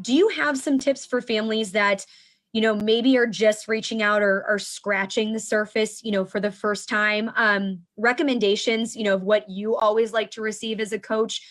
do you have some tips for families that, maybe are just reaching out or are scratching the surface, for the first time? Recommendations, of what you always like to receive as a coach,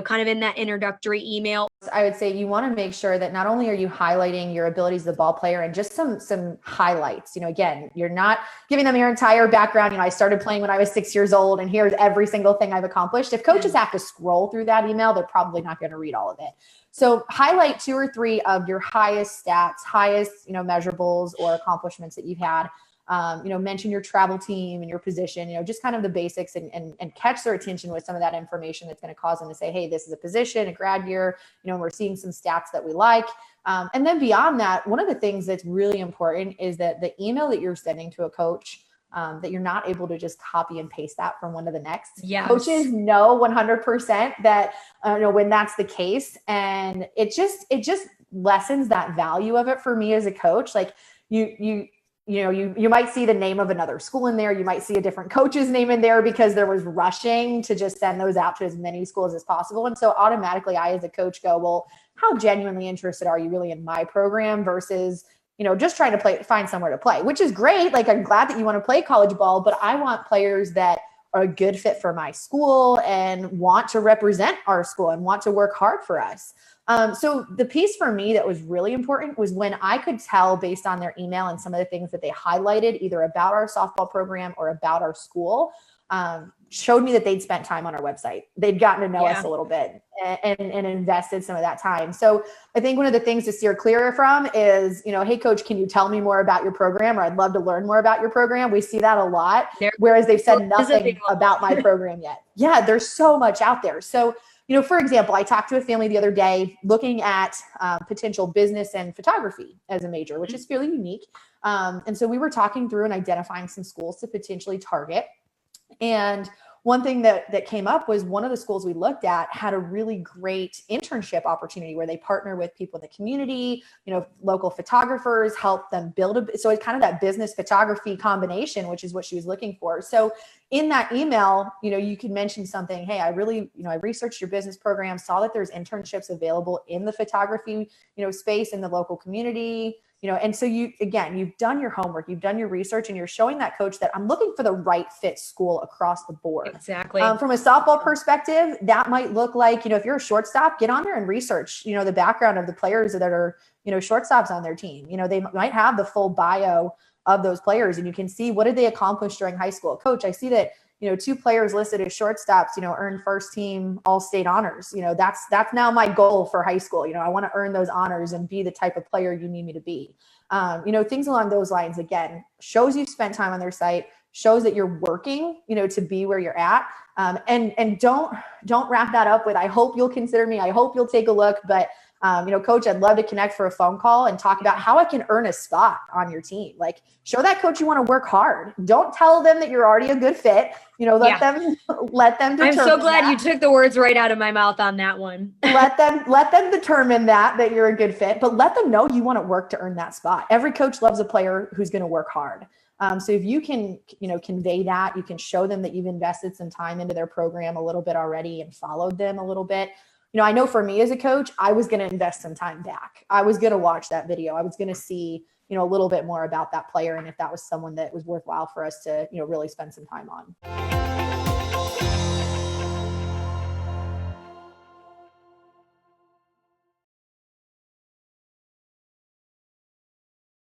kind of in that introductory email? I would say you want to make sure that not only are you highlighting your abilities as a ball player and just some highlights, again, you're not giving them your entire background. I started playing when I was 6 years old and here's every single thing I've accomplished. If coaches have to scroll through that email, they're probably not going to read all of it. So highlight 2 or 3 of your highest stats, highest, measurables or accomplishments that you've had. Mention your travel team and your position, just kind of the basics and catch their attention with some of that information that's going to cause them to say, hey, this is a position, a grad year, we're seeing some stats that we like. And then beyond that, one of the things that's really important is that the email that you're sending to a coach, that you're not able to just copy and paste that from one to the next. Yes. Coaches know 100% that, when that's the case, and it just lessens that value of it for me as a coach. Like you might see the name of another school in there. You might see a different coach's name in there because there was rushing to just send those out to as many schools as possible. And so automatically I, as a coach, go, well, how genuinely interested are you really in my program versus, just trying to find somewhere to play, which is great. Like, I'm glad that you want to play college ball, but I want players that are a good fit for my school and want to represent our school and want to work hard for us. So the piece for me that was really important was when I could tell based on their email and some of the things that they highlighted either about our softball program or about our school, showed me that they'd spent time on our website. They'd gotten to know us a little bit and invested some of that time. So I think one of the things to steer clear from is, hey, coach, can you tell me more about your program? Or I'd love to learn more about your program. We see that a lot, whereas they've said nothing about my program yet. Yeah, there's so much out there. So, for example, I talked to a family the other day looking at potential business and photography as a major, which is fairly unique. And so we were talking through and identifying some schools to potentially target. And one thing that came up was one of the schools we looked at had a really great internship opportunity where they partner with people in the community, local photographers, help them build so it's kind of that business photography combination, which is what she was looking for. So in that email, you could mention something, hey, I really, I researched your business program, saw that there's internships available in the photography, space in the local community. And so you've done your homework, you've done your research, and you're showing that coach that I'm looking for the right fit school across the board. Exactly. From a softball perspective, that might look like, if you're a shortstop, get on there and research, the background of the players that are, shortstops on their team. They might have the full bio of those players and you can see what did they accomplish during high school. Coach, I see that, 2 players listed as shortstops, earned first team all-state honors. That's now my goal for high school. I want to earn those honors and be the type of player you need me to be. Things along those lines, again, shows you've spent time on their site, shows that you're working, to be where you're at. And don't wrap that up with, I hope you'll consider me. I hope you'll take a look, but coach, I'd love to connect for a phone call and talk about how I can earn a spot on your team. Like, show that coach you want to work hard. Don't tell them that you're already a good fit. Let them determine. I'm so glad you took the words right out of my mouth on that one. let them determine that you're a good fit, but let them know you want to work to earn that spot. Every coach loves a player who's going to work hard. So if you can, convey that, you can show them that you've invested some time into their program a little bit already and followed them a little bit. I know for me as a coach, I was going to invest some time back. I was going to watch that video. I was going to see, a little bit more about that player and if that was someone that was worthwhile for us to, really spend some time on.